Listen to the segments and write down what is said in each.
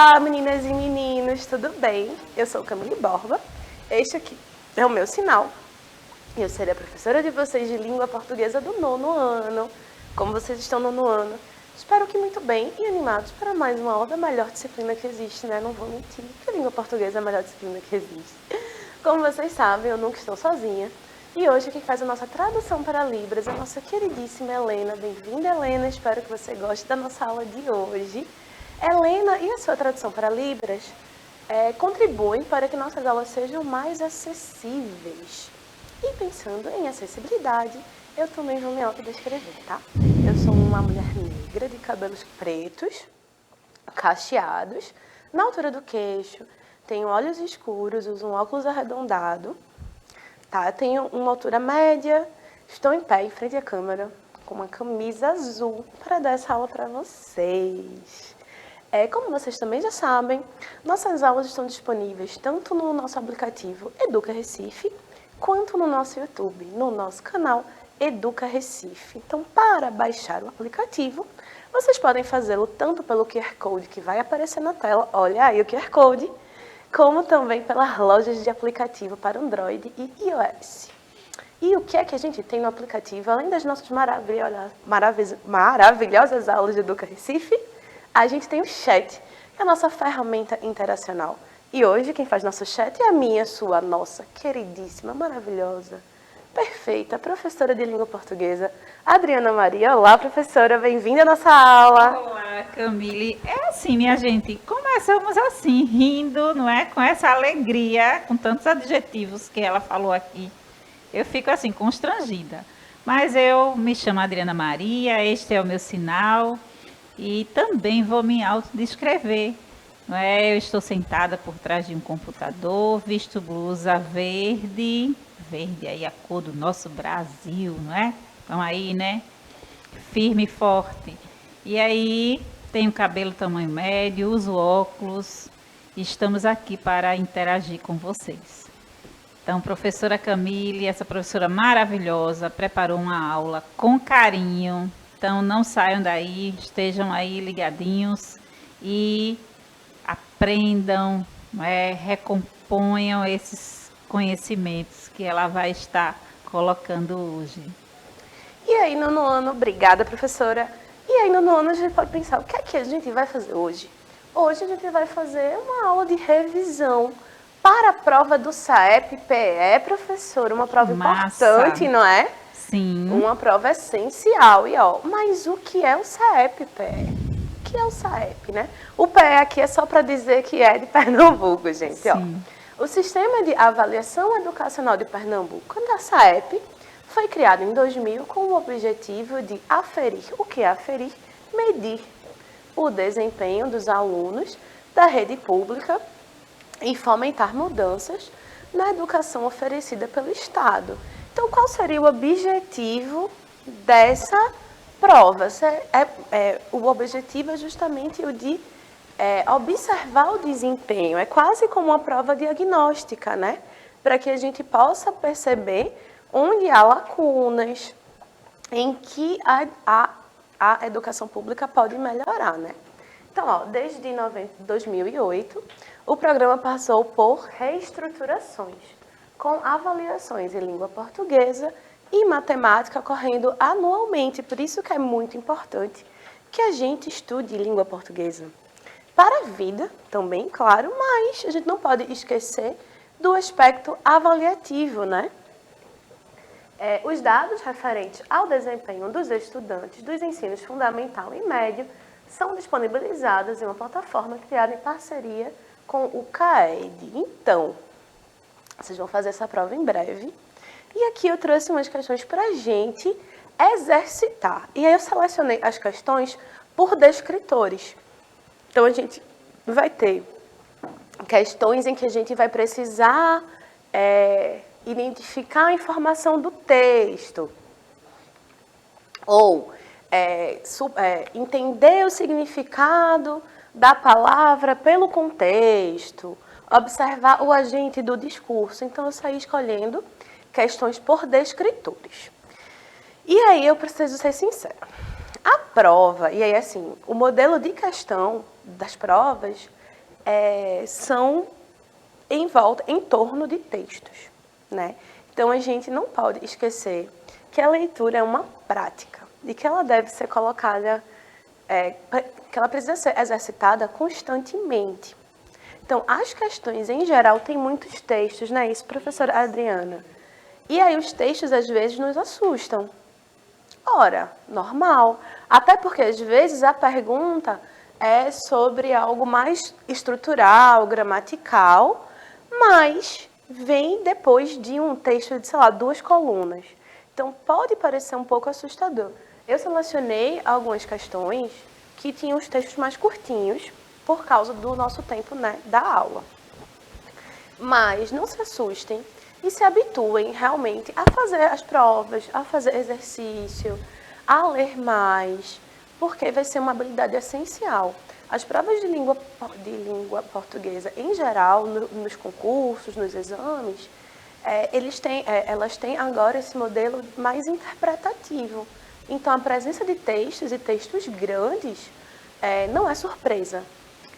Olá, meninas e meninos, tudo bem? Eu sou Camille Borba, este aqui é o meu sinal. Eu serei a professora de vocês de língua portuguesa do 9º ano. Como vocês estão no 9º ano? Espero que muito bem e animados para mais uma aula da melhor disciplina que existe, né? Não vou mentir, que a língua portuguesa é a melhor disciplina que existe. Como vocês sabem, eu nunca estou sozinha. E hoje quem faz a nossa tradução para Libras é a nossa queridíssima Helena. Bem-vinda, Helena, espero que você goste da nossa aula de hoje. Helena e a sua tradução para Libras contribuem para que nossas aulas sejam mais acessíveis. E pensando em acessibilidade, eu também vou me autodescrever, tá? Eu sou uma mulher negra de cabelos pretos, cacheados, na altura do queixo, tenho olhos escuros, uso um óculos arredondado, tá? Tenho uma altura média, estou em pé em frente à câmera, com uma camisa azul para dar essa aula para vocês. Como vocês também já sabem, nossas aulas estão disponíveis tanto no nosso aplicativo Educa Recife, quanto no nosso YouTube, no nosso canal Educa Recife. Então, para baixar o aplicativo, vocês podem fazê-lo tanto pelo QR Code que vai aparecer na tela, olha aí o QR Code, como também pelas lojas de aplicativo para Android e iOS. E o que é que a gente tem no aplicativo, além das nossas maravilhosas aulas de Educa Recife? A gente tem o chat, que é a nossa ferramenta interacional. E hoje quem faz nosso chat é a minha, sua, nossa, queridíssima, maravilhosa, perfeita professora de língua portuguesa, Adriana Maria. Olá, professora, bem-vinda à nossa aula. Olá, Camille. É assim, minha gente, começamos assim, rindo, não é? Com essa alegria, com tantos adjetivos que ela falou aqui. Eu fico assim, constrangida. Mas eu me chamo Adriana Maria, este é o meu sinal. E também vou me autodescrever. Não é? Eu estou sentada por trás de um computador, visto blusa verde, verde aí a cor do nosso Brasil, não é? Então aí, né? Firme e forte. E aí, tenho cabelo tamanho médio, uso óculos e estamos aqui para interagir com vocês. Então, professora Camille, essa professora maravilhosa, preparou uma aula com carinho. Então, não saiam daí, estejam aí ligadinhos e aprendam, recomponham esses conhecimentos que ela vai estar colocando hoje. E aí, no 9º ano, obrigada, professora. E aí, no 9º ano, a gente pode pensar, o que é que a gente vai fazer hoje? Hoje a gente vai fazer uma aula de revisão para a prova do SAEP-PE, professora. Uma prova importante, não é? Sim. Uma prova essencial. E mas o que é o SAEP-PE? O que é o SAEP, né? O PE aqui é só para dizer que é de Pernambuco, gente. Sim. O Sistema de Avaliação Educacional de Pernambuco, da SAEP, foi criado em 2000 com o objetivo de aferir. O que é aferir? Medir o desempenho dos alunos da rede pública e fomentar mudanças na educação oferecida pelo Estado. Então, qual seria o objetivo dessa prova? O objetivo é justamente o de observar o desempenho. É quase como uma prova diagnóstica, né? Para que a gente possa perceber onde há lacunas, em que a educação pública pode melhorar, né? Então, desde 2008, o programa passou por reestruturações, com avaliações em língua portuguesa e matemática ocorrendo anualmente. Por isso que é muito importante que a gente estude língua portuguesa. Para a vida também, claro, mas a gente não pode esquecer do aspecto avaliativo, né? Os dados referentes ao desempenho dos estudantes dos ensinos fundamental e médio são disponibilizados em uma plataforma criada em parceria com o CAED. Então, vocês vão fazer essa prova em breve. E aqui eu trouxe umas questões para a gente exercitar. E aí eu selecionei as questões por descritores. Então, a gente vai ter questões em que a gente vai precisar identificar a informação do texto. Ou entender o significado da palavra pelo contexto, observar o agente do discurso. Então, eu saí escolhendo questões por descritores. E aí, eu preciso ser sincera. A prova, e aí assim, o modelo de questão das provas são em torno de textos, né? Então, a gente não pode esquecer que a leitura é uma prática e que ela deve ser colocada, que ela precisa ser exercitada constantemente. Então, as questões, em geral, têm muitos textos, não é isso, professora Adriana? E aí, os textos, às vezes, nos assustam. Ora, normal. Até porque, às vezes, a pergunta é sobre algo mais estrutural, gramatical, mas vem depois de um texto de, sei lá, 2 colunas. Então, pode parecer um pouco assustador. Eu selecionei algumas questões que tinham os textos mais curtinhos, por causa do nosso tempo, né, da aula. Mas não se assustem e se habituem realmente a fazer as provas, a fazer exercício, a ler mais, porque vai ser uma habilidade essencial. As provas de língua portuguesa, em geral, nos concursos, nos exames, elas têm agora esse modelo mais interpretativo. Então, a presença de textos e textos grandes não é surpresa.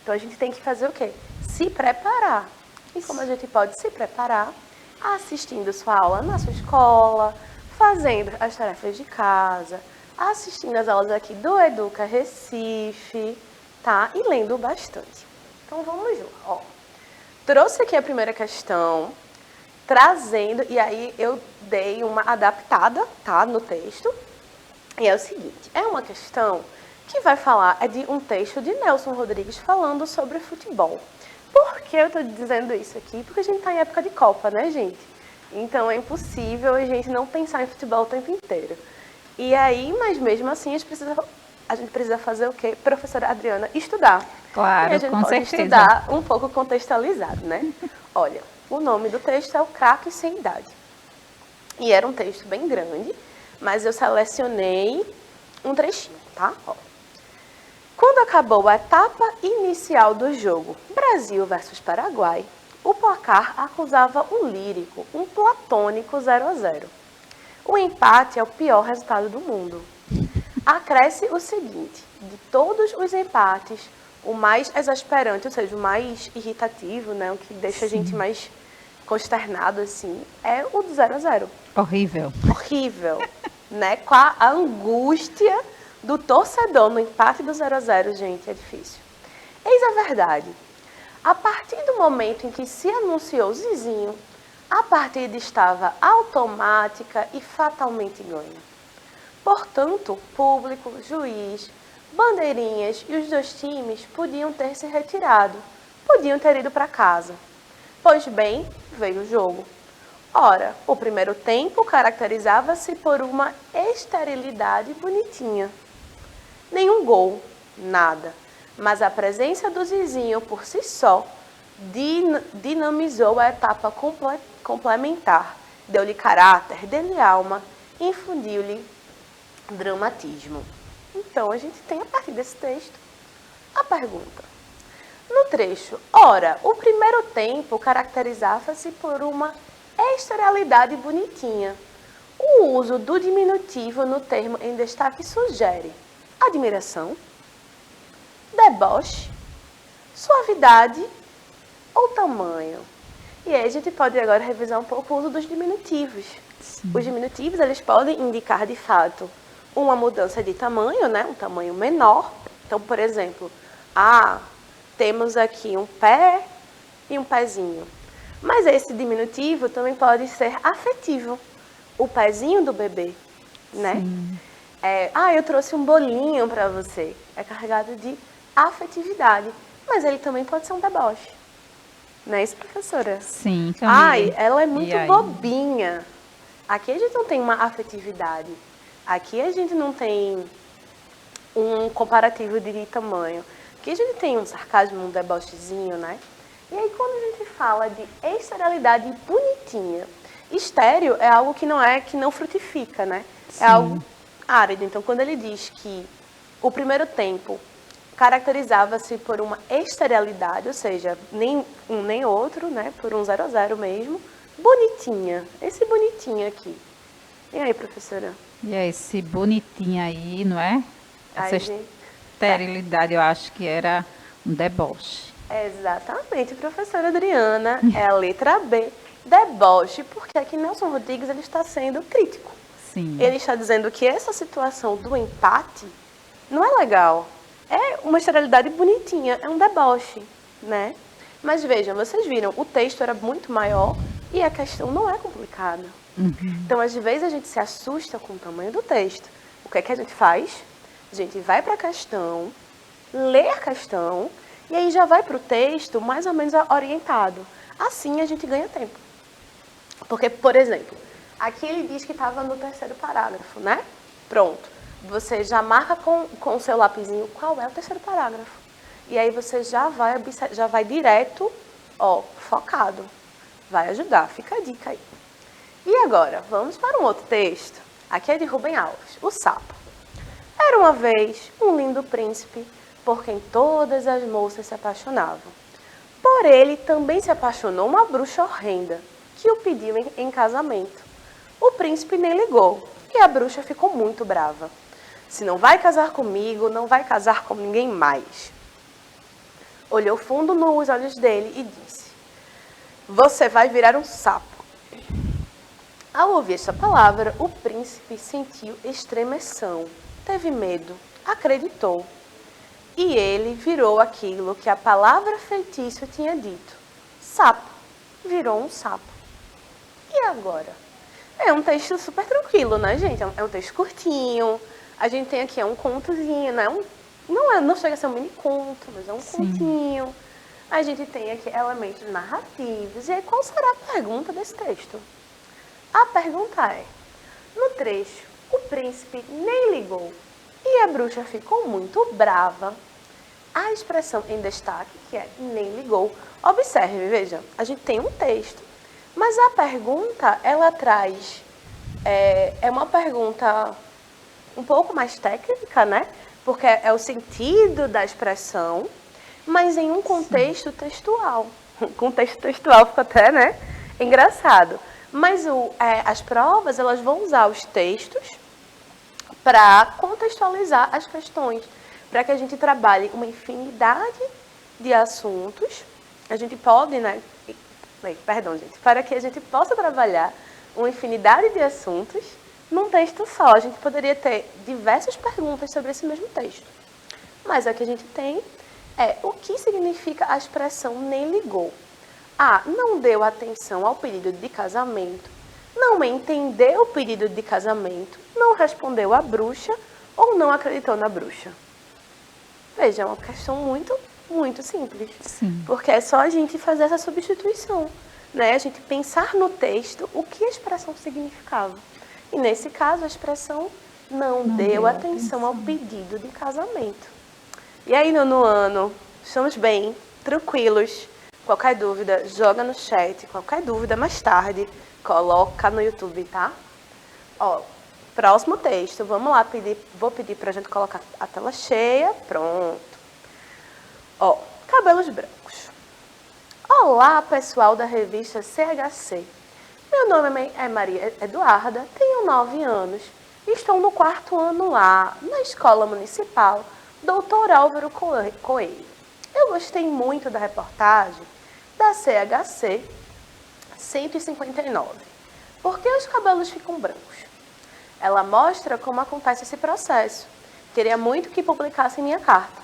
Então, a gente tem que fazer o quê? Se preparar. E como a gente pode se preparar? Assistindo sua aula na sua escola, fazendo as tarefas de casa, assistindo as aulas aqui do Educa Recife, tá? E lendo bastante. Então, vamos lá. Ó, trouxe aqui a primeira questão, trazendo, e aí eu dei uma adaptada, tá, no texto. E é o seguinte, é uma questão que vai falar, é de um texto de Nelson Rodrigues falando sobre futebol. Por que eu estou dizendo isso aqui? Porque a gente está em época de Copa, né, gente? Então é impossível a gente não pensar em futebol o tempo inteiro. E aí, mas mesmo assim, a gente precisa fazer o quê? Professora Adriana, estudar. Claro, e a gente com pode certeza. estudar um pouco contextualizado, né? Olha, o nome do texto é O Craque Sem Idade. E era um texto bem grande, mas eu selecionei um trechinho, tá? Ó. Quando acabou a etapa inicial do jogo, Brasil versus Paraguai, o placar acusava um lírico, um platônico 0-0. O empate é o pior resultado do mundo. Acresce o seguinte, de todos os empates, o mais exasperante, ou seja, o mais irritativo, né, o que deixa a gente mais consternado, assim, é o do 0-0. Horrível. Horrível, né? Com a angústia do torcedor no empate do 0-0, gente, é difícil. Eis a verdade. A partir do momento em que se anunciou Zizinho, a partida estava automática e fatalmente ganha. Portanto, público, juiz, bandeirinhas e os 2 times podiam ter se retirado, podiam ter ido para casa. Pois bem, veio o jogo. Ora, o primeiro tempo caracterizava-se por uma esterilidade bonitinha. Nenhum gol, nada. Mas a presença do Zizinho por si só dinamizou a etapa complementar. Deu-lhe caráter, deu-lhe alma, infundiu-lhe dramatismo. Então, a gente tem, a partir desse texto, a pergunta. No trecho, ora, o primeiro tempo caracterizava-se por uma esterilidade bonitinha. O uso do diminutivo no termo em destaque sugere admiração, deboche, suavidade ou tamanho. E aí a gente pode agora revisar um pouco o uso dos diminutivos. Sim. Os diminutivos, eles podem indicar, de fato, uma mudança de tamanho, né? Um tamanho menor. Então, por exemplo, temos aqui um pé e um pezinho. Mas esse diminutivo também pode ser afetivo. O pezinho do bebê, né? Sim. Eu trouxe um bolinho para você. É carregado de afetividade. Mas ele também pode ser um deboche. Não é isso, professora? Sim, Camille. Ela é muito bobinha. Aqui a gente não tem uma afetividade. Aqui a gente não tem um comparativo de tamanho. Aqui a gente tem um sarcasmo, um debochezinho, né? E aí, quando a gente fala de esterilidade bonitinha, estéril é algo que não frutifica, né? Sim. É algo árido. Então, quando ele diz que o primeiro tempo caracterizava-se por uma esterilidade, ou seja, nem um nem outro, né? Por um 0-0 mesmo, bonitinha. Esse bonitinho aqui. E aí, professora? E é esse bonitinho aí, não é? Essa esterilidade, eu acho que era um deboche. Exatamente, professora Adriana, é a letra B, deboche, porque aqui Nelson Rodrigues ele está sendo crítico. Sim. Ele está dizendo que essa situação do empate não é legal. É uma esterilidade bonitinha, é um deboche, né? Mas vejam, vocês viram, o texto era muito maior e a questão não é complicada. Então, às vezes, a gente se assusta com o tamanho do texto. O que é que a gente faz? A gente vai para a questão, lê a questão, e aí já vai para o texto mais ou menos orientado. Assim, a gente ganha tempo. Porque, por exemplo, aqui ele diz que estava no terceiro parágrafo, né? Pronto. Você já marca com o seu lapisinho qual é o terceiro parágrafo. E aí você já vai direto, ó, focado. Vai ajudar, fica a dica aí. E agora, vamos para um outro texto. Aqui é de Rubem Alves, O Sapo. Era uma vez um lindo príncipe por quem todas as moças se apaixonavam. Por ele também se apaixonou uma bruxa horrenda, que o pediu em casamento. O príncipe nem ligou, e a bruxa ficou muito brava. Se não vai casar comigo, não vai casar com ninguém mais. Olhou fundo nos olhos dele e disse: você vai virar um sapo. Ao ouvir essa palavra, o príncipe sentiu estremeção, teve medo, acreditou. E ele virou aquilo que a palavra feitiço tinha dito. Sapo. Virou um sapo. E agora? É um texto super tranquilo, né, gente? É um texto curtinho. A gente tem aqui um contozinho, né? Não chega a ser um mini conto, mas é um continho. A gente tem aqui elementos narrativos. E aí, qual será a pergunta desse texto? A pergunta é, no trecho, o príncipe nem ligou e a bruxa ficou muito brava. A expressão em destaque, que é nem ligou, observe, veja, a gente tem um texto, mas a pergunta, ela traz, é uma pergunta um pouco mais técnica, né? Porque é o sentido da expressão, mas em um contexto textual. O contexto textual ficou até, né, engraçado. Mas as provas, elas vão usar os textos para contextualizar as questões, para que a gente trabalhe uma infinidade de assuntos. A gente pode, né, perdão, gente, para que a gente possa trabalhar uma infinidade de assuntos num texto só. A gente poderia ter diversas perguntas sobre esse mesmo texto. Mas o que a gente tem é o que significa a expressão nem ligou. A. Não deu atenção ao pedido de casamento, não entendeu o pedido de casamento, não respondeu à bruxa ou não acreditou na bruxa. Veja, é uma questão muito, muito simples. Sim. Porque é só a gente fazer essa substituição, né? A gente pensar no texto o que a expressão significava. E nesse caso, a expressão não deu atenção ao pedido de casamento. E aí, nono ano, estamos bem, tranquilos. Qualquer dúvida, joga no chat. Qualquer dúvida, mais tarde, coloca no YouTube, tá? Ó, próximo texto. Vamos lá, vou pedir pra gente colocar a tela cheia. Pronto. Ó, cabelos brancos. Olá, pessoal da revista CHC. Meu nome é Maria Eduarda, tenho 9 anos. Estou no 4º ano lá, na Escola Municipal Dr. Álvaro Coelho. Eu gostei muito da reportagem da CHC 159. Por que os cabelos ficam brancos? Ela mostra como acontece esse processo. Queria muito que publicassem minha carta.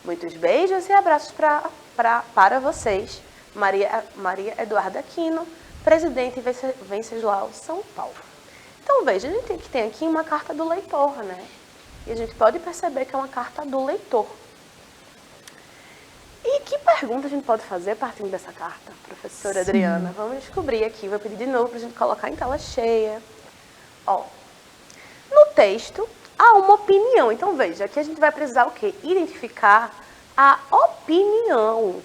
Muitos beijos e abraços para vocês. Maria Eduarda Aquino, Presidente Venceslau, São Paulo. Então, veja, a gente tem aqui uma carta do leitor, né? E a gente pode perceber que é uma carta do leitor. E que pergunta a gente pode fazer partindo dessa carta, professora Adriana? Vamos descobrir aqui. Vou pedir de novo para a gente colocar em tela cheia. Ó, no texto, há uma opinião. Então, veja, aqui a gente vai precisar o quê? Identificar a opinião.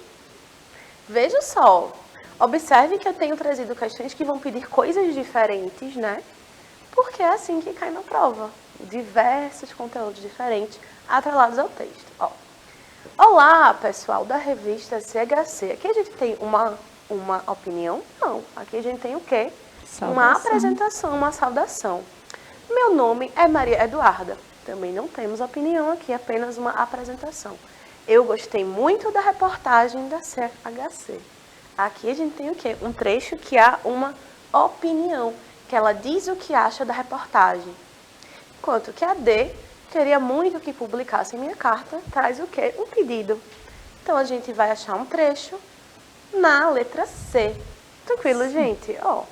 Veja só. Observe que eu tenho trazido questões que vão pedir coisas diferentes, né? Porque é assim que cai na prova. Diversos conteúdos diferentes atrelados ao texto. Ó. Olá, pessoal da revista CHC. Aqui a gente tem uma opinião? Não. Aqui a gente tem o quê? Saudação. Uma apresentação, uma saudação. Meu nome é Maria Eduarda. Também não temos opinião aqui, apenas uma apresentação. Eu gostei muito da reportagem da CHC. Aqui a gente tem o quê? Um trecho que há uma opinião, que ela diz o que acha da reportagem. Enquanto que a D queria muito que publicasse minha carta, traz o quê? Um pedido. Então a gente vai achar um trecho na letra C. Tranquilo, gente? Ó,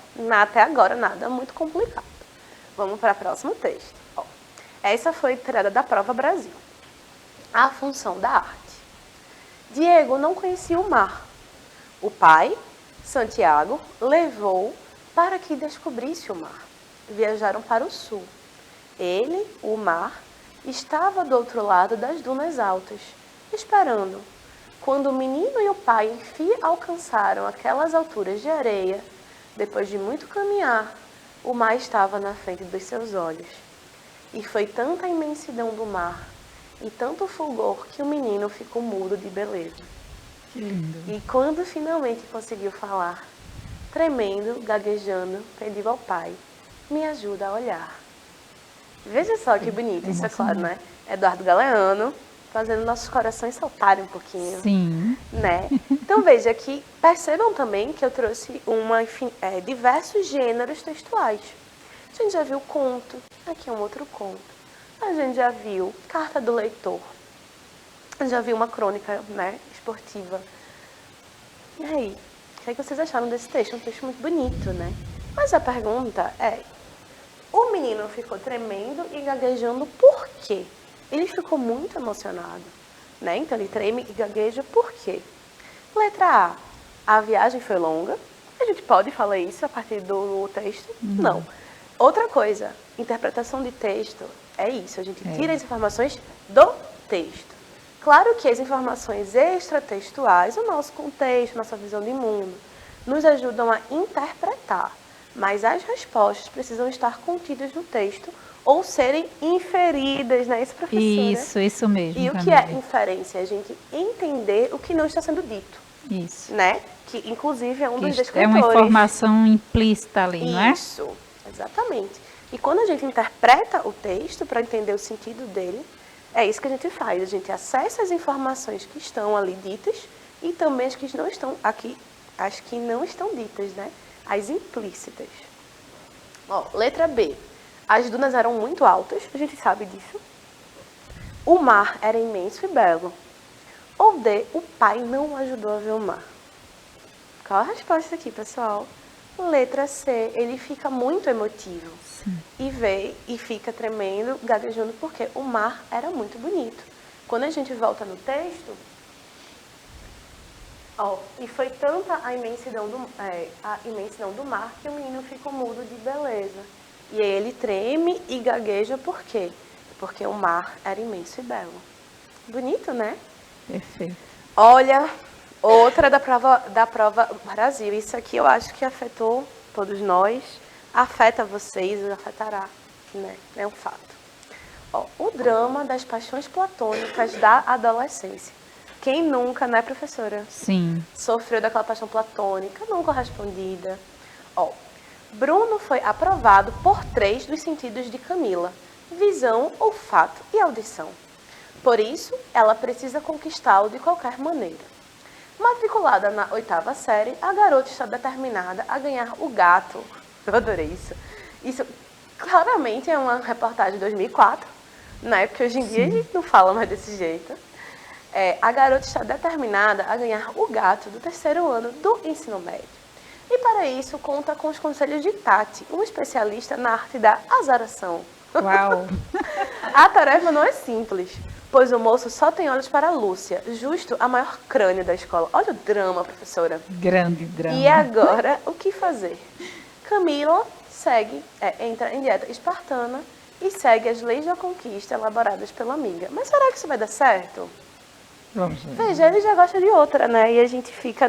até agora nada muito complicado. Vamos para o próximo texto. Ó, essa foi tirada da Prova Brasil. A função da arte. Diego não conhecia o mar. O pai, Santiago, levou para que descobrisse o mar. Viajaram para o sul. Ele, o mar, estava do outro lado das dunas altas, esperando. Quando o menino e o pai enfim alcançaram aquelas alturas de areia, depois de muito caminhar, o mar estava na frente dos seus olhos. E foi tanta a imensidão do mar e tanto fulgor que o menino ficou mudo de beleza. Que lindo. E quando finalmente conseguiu falar, tremendo, gaguejando, pediu ao pai, me ajuda a olhar. Veja só que bonito, isso é claro, né? Eduardo Galeano, fazendo nossos corações saltarem um pouquinho. Sim. Né? Então veja que, percebam também que eu trouxe diversos gêneros textuais. A gente já viu conto, aqui é um outro conto. A gente já viu carta do leitor. A gente já viu uma crônica, né, esportiva. E aí, o que vocês acharam desse texto? É um texto muito bonito, né? Mas a pergunta é, o menino ficou tremendo e gaguejando por quê? Ele ficou muito emocionado, né? Então ele treme e gagueja por quê? Letra A viagem foi longa. A gente pode falar isso a partir do texto? Não. Outra coisa, interpretação de texto é isso, a gente tira as informações do texto. Claro que as informações extratextuais, o nosso contexto, nossa visão de mundo, nos ajudam a interpretar, mas as respostas precisam estar contidas no texto ou serem inferidas, né? Isso, professora? Isso mesmo. E o que é inferência? A gente entender o que não está sendo dito. Isso. Né? Que, inclusive, é um dos descritores. É uma informação implícita ali, não é? Isso, exatamente. E quando a gente interpreta o texto para entender o sentido dele, é isso que a gente faz. A gente acessa as informações que estão ali ditas e também as que não estão aqui, as que não estão ditas, né? As implícitas. Ó, letra B. As dunas eram muito altas, a gente sabe disso. O mar era imenso e belo. Ou D, o pai não ajudou a ver o mar. Qual a resposta aqui, pessoal? Letra C, ele fica muito emotivo. Sim. E fica tremendo, gaguejando, porque o mar era muito bonito. Quando a gente volta no texto, ó, e foi tanta a imensidão do mar que o menino ficou mudo de beleza. E aí ele treme e gagueja por quê? Porque o mar era imenso e belo. Bonito, né? Perfeito. Olha, outra da prova Brasil. Isso aqui eu acho que afetou todos nós. Afeta vocês, afetará, né? É um fato. Ó, o drama das paixões platônicas da adolescência. Quem nunca, né, professora? Sim. Sofreu daquela paixão platônica não correspondida. Ó, Bruno foi aprovado por 3 dos sentidos de Camila: visão, olfato e audição. Por isso, ela precisa conquistá-lo de qualquer maneira. Matriculada na 8ª série, a garota está determinada a ganhar o gato. Eu adorei isso. Isso claramente é uma reportagem de 2004, né? Porque hoje em dia a gente não fala mais desse jeito. A garota está determinada a ganhar o gato do 3º ano do ensino médio. E para isso conta com os conselhos de Tati, uma especialista na arte da azaração. Uau! A tarefa não é simples, pois o moço só tem olhos para a Lúcia, justo a maior crânio da escola. Olha o drama, professora. Grande drama. E agora, o que fazer? Camila entra em dieta espartana e segue as leis da conquista elaboradas pela amiga. Mas será que isso vai dar certo? Vamos ver. Veja, ele já gosta de outra, né? E a gente fica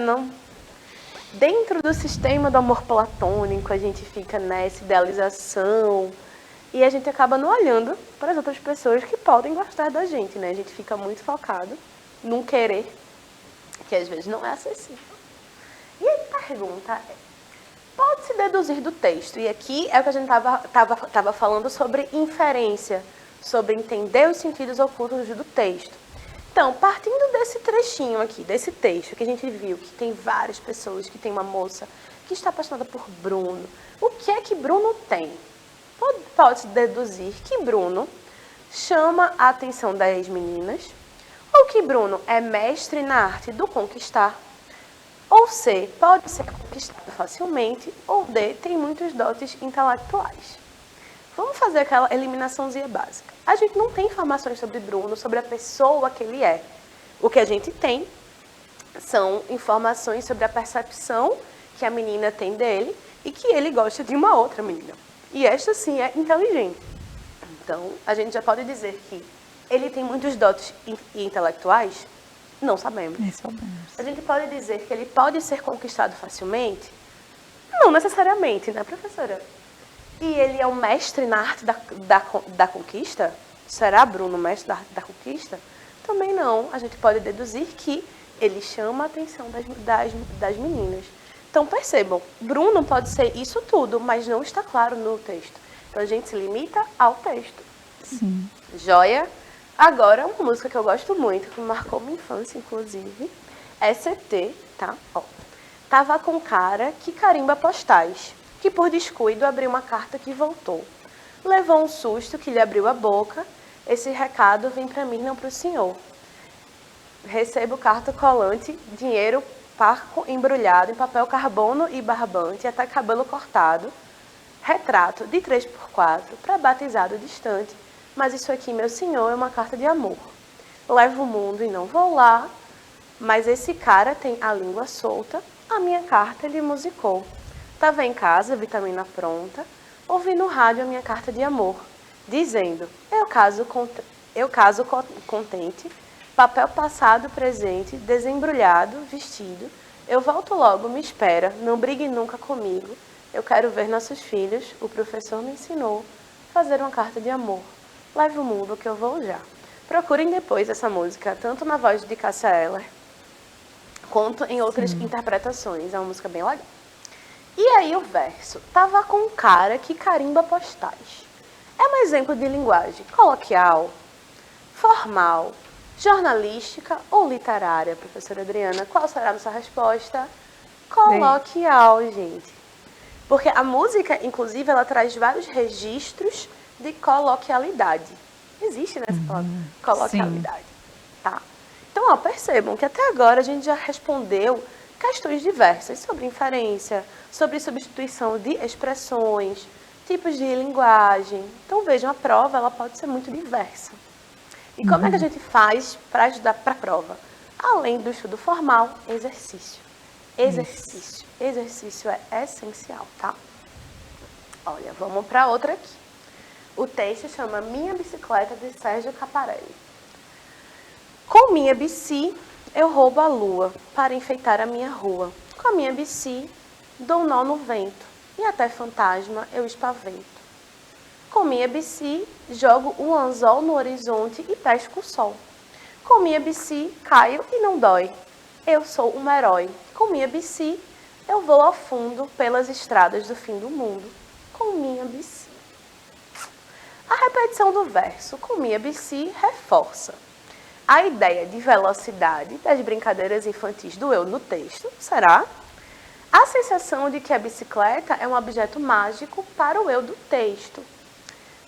dentro do sistema do amor platônico, a gente fica nessa idealização e a gente acaba não olhando para as outras pessoas que podem gostar da gente, né? A gente fica muito focado num querer que às vezes não é acessível. E a pergunta é, pode-se deduzir do texto, e aqui é o que a gente estava falando sobre inferência, sobre entender os sentidos ocultos do texto, Então, partindo desse trechinho aqui, desse texto que a gente viu, que tem várias pessoas, que tem uma moça que está apaixonada por Bruno, o que é que Bruno tem? Pode-se deduzir que Bruno chama a atenção das meninas, ou que Bruno é mestre na arte do conquistar, ou C, pode ser conquistado facilmente, ou D, tem muitos dotes intelectuais. Vamos fazer aquela eliminaçãozinha básica. A gente não tem informações sobre Bruno, sobre a pessoa que ele é. O que a gente tem são informações sobre a percepção que a menina tem dele e que ele gosta de uma outra menina. E esta sim é inteligente. Então, a gente já pode dizer que ele tem muitos dotes intelectuais? Não sabemos. Nem sabemos. A gente pode dizer que ele pode ser conquistado facilmente? Não necessariamente, né, professora? E ele é um mestre na arte da conquista? Será Bruno mestre da arte da conquista? Também não. A gente pode deduzir que ele chama a atenção das meninas. Então, percebam, Bruno pode ser isso tudo, mas não está claro no texto. Então, a gente se limita ao texto. Sim. Joia? Agora, uma música que eu gosto muito, que marcou minha infância, inclusive, é CT, tá? Ó. Tava com cara que carimba postais, que por descuido abriu uma carta que voltou. Levou um susto que lhe abriu a boca, esse recado vem pra mim, não pro senhor. Recebo carta colante, dinheiro parco embrulhado em papel carbono e barbante, até cabelo cortado, retrato de 3x4 para batizado distante, mas isso aqui, meu senhor, é uma carta de amor. Levo o mundo e não vou lá, mas esse cara tem a língua solta, a minha carta ele musicou. Tava em casa, vitamina pronta, ouvi no rádio a minha carta de amor, dizendo, eu caso contente, papel passado, presente, desembrulhado, vestido, eu volto logo, me espera, não brigue nunca comigo, eu quero ver nossos filhos, o professor me ensinou, fazer uma carta de amor. Leve o mundo que eu vou já. Procurem depois essa música, tanto na voz de Cássia Eller, quanto em outras interpretações. É uma música bem legal. E aí o verso. Tava com um cara que carimba postais. É um exemplo de linguagem coloquial, formal, jornalística ou literária, professora Adriana? Qual será a nossa resposta? Coloquial, gente. Porque a música, inclusive, ela traz vários registros de coloquialidade. Existe nessa palavra, coloquialidade. Tá? Então, ó, percebam que até agora a gente já respondeu questões diversas sobre inferência, sobre substituição de expressões, tipos de linguagem. Então, vejam, a prova ela pode ser muito diversa. E como é que a gente faz para estudar para a prova? Além do estudo formal, exercício. Exercício. Exercício é essencial, tá? Olha, vamos para outra aqui. O texto chama Minha Bicicleta, de Sérgio Caparelli. Com minha bici, eu roubo a lua para enfeitar a minha rua. Com a minha bici, dou um nó no vento e até fantasma eu espavento. Com minha bici, jogo um anzol no horizonte e pesco o sol. Com minha bici, caio e não dói. Eu sou um herói. Com minha bici, eu vou ao fundo pelas estradas do fim do mundo. Com minha bici. A repetição do verso com minha bici reforça a ideia de velocidade das brincadeiras infantis do eu no texto, será? A sensação de que a bicicleta é um objeto mágico para o eu do texto.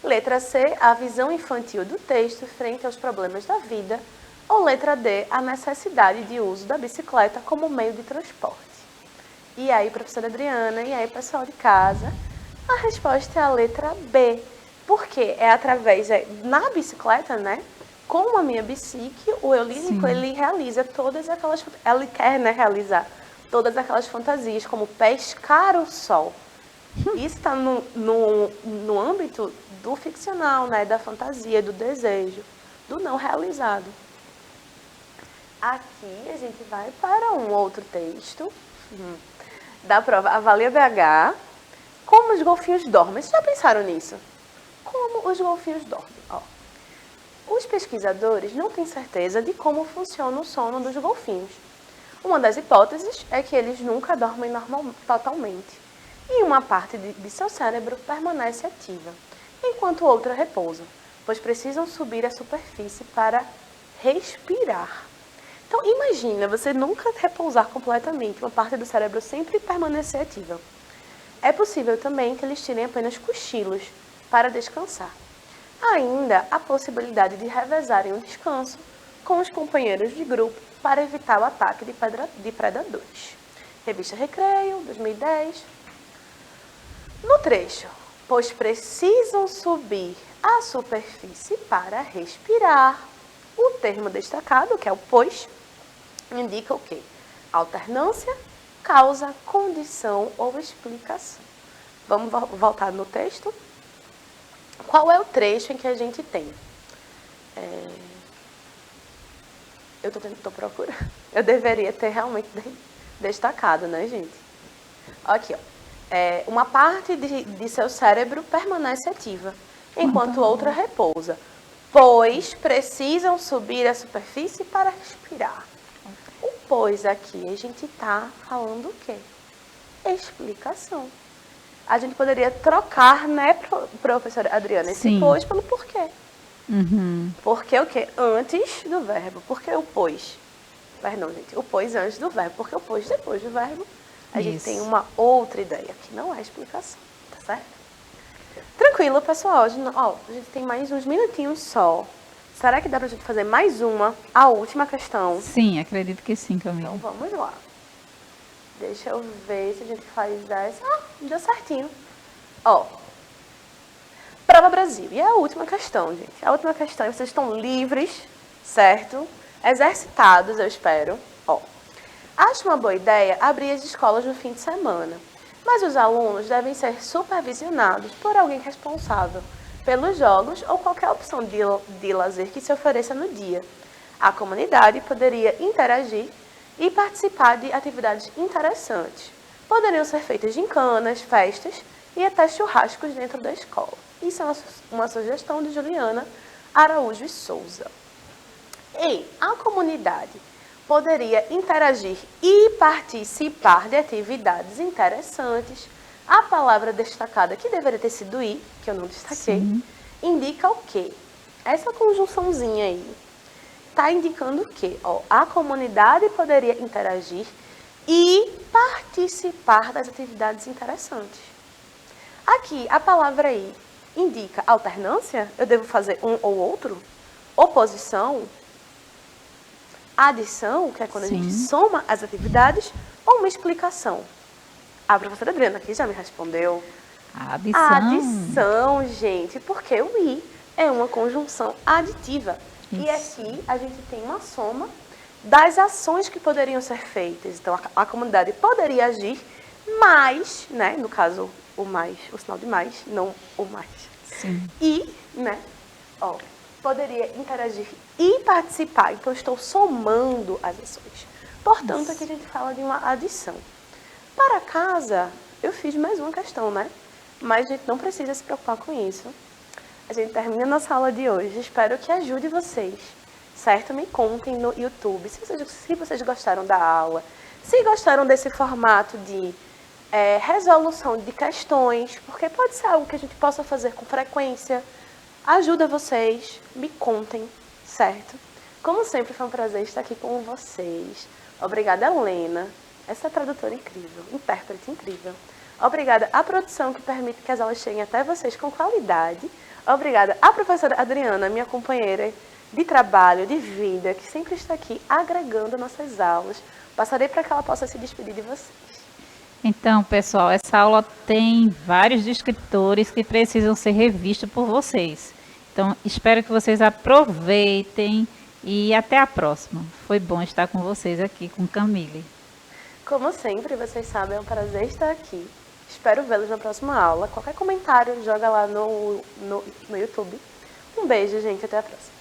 Letra C, a visão infantil do texto frente aos problemas da vida. Ou letra D, a necessidade de uso da bicicleta como meio de transporte. E aí, professora Adriana, e aí, pessoal de casa? A resposta é a letra B. Porque é através, na bicicleta, né? Com a minha bici, que o eu lírico, ele realiza todas aquelas... Ele quer, né, realizar todas aquelas fantasias, como pescar o sol. Isso está no âmbito do ficcional, né? Da fantasia, do desejo, do não realizado. Aqui a gente vai para um outro texto da prova Avalia BH. Como os golfinhos dormem. Vocês já pensaram nisso? Como os golfinhos dormem? Ó. Os pesquisadores não têm certeza de como funciona o sono dos golfinhos. Uma das hipóteses é que eles nunca dormem totalmente. E uma parte de seu cérebro permanece ativa, enquanto outra repousa, pois precisam subir à superfície para respirar. Então, imagina você nunca repousar completamente, uma parte do cérebro sempre permanecer ativa. É possível também que eles tirem apenas cochilos para descansar. Ainda a possibilidade de revezarem o descanso com os companheiros de grupo para evitar o ataque de predadores. Revista Recreio, 2010. No trecho, pois precisam subir à superfície para respirar. O termo destacado, que é o pois, indica o quê? Alternância, causa, condição ou explicação. Vamos voltar no texto? Qual é o trecho em que a gente tem? Eu estou procurando. Eu deveria ter realmente destacado, né, gente? Aqui, ó. Uma parte de seu cérebro permanece ativa, enquanto outra repousa, pois precisam subir à superfície para respirar. O pois aqui, a gente está falando o quê? Explicação. A gente poderia trocar, né, professora Adriana, esse Sim. pois pelo porquê. Uhum. Porque o quê? Antes do verbo. Porque o pois? Perdão, gente. O pois antes do verbo. Porque o pois depois do verbo. A gente tem uma outra ideia, que não é explicação. Tá certo? Tranquilo, pessoal. A gente tem mais uns minutinhos só. Será que dá pra gente fazer mais uma? A última questão. Sim, acredito que sim, Camila. Então vamos lá. Deixa eu ver se a gente faz essa. Deu certinho. Prova Brasil. E é a última questão, gente. A última questão é vocês estão livres, certo? Exercitados, eu espero. Acho uma boa ideia abrir as escolas no fim de semana, mas os alunos devem ser supervisionados por alguém responsável pelos jogos ou qualquer opção de lazer que se ofereça no dia. A comunidade poderia interagir e participar de atividades interessantes. Poderiam ser feitas gincanas, festas e até churrascos dentro da escola. Isso é uma sugestão de Juliana Araújo e Souza. E a comunidade poderia interagir e participar de atividades interessantes. A palavra destacada, que deveria ter sido ir, que eu não destaquei, indica o quê? Essa conjunçãozinha aí está indicando o quê? A comunidade poderia interagir e participar das atividades interessantes. Aqui, a palavra aí indica alternância? Eu devo fazer um ou outro? Oposição? Adição, que é quando a gente soma as atividades, ou uma explicação? A professora Adriana aqui já me respondeu. Adição. Adição, gente, porque o i é uma conjunção aditiva. Isso. E aqui a gente tem uma soma das ações que poderiam ser feitas. Então, a comunidade poderia agir, mas, né, no caso, o mais, o sinal de mais, não o mais. Sim. E, né, poderia interagir e participar. Então, eu estou somando as ações. Portanto, aqui a gente fala de uma adição. Para casa, eu fiz mais uma questão, né? Mas a gente não precisa se preocupar com isso. A gente termina a nossa aula de hoje. Espero que ajude vocês, certo? Me contem no YouTube se vocês gostaram da aula, se gostaram desse formato de resolução de questões, porque pode ser algo que a gente possa fazer com frequência. Ajuda vocês, me contem, certo? Como sempre, foi um prazer estar aqui com vocês. Obrigada, Helena, essa tradutora incrível, intérprete incrível. Obrigada à produção que permite que as aulas cheguem até vocês com qualidade. Obrigada à professora Adriana, minha companheira de trabalho, de vida, que sempre está aqui agregando nossas aulas. Passarei para que ela possa se despedir de vocês. Então, pessoal, essa aula tem vários descritores que precisam ser revistos por vocês. Então, espero que vocês aproveitem e até a próxima. Foi bom estar com vocês aqui, com Camille. Como sempre, vocês sabem, é um prazer estar aqui. Espero vê-los na próxima aula. Qualquer comentário, joga lá no YouTube. Um beijo, gente. Até a próxima.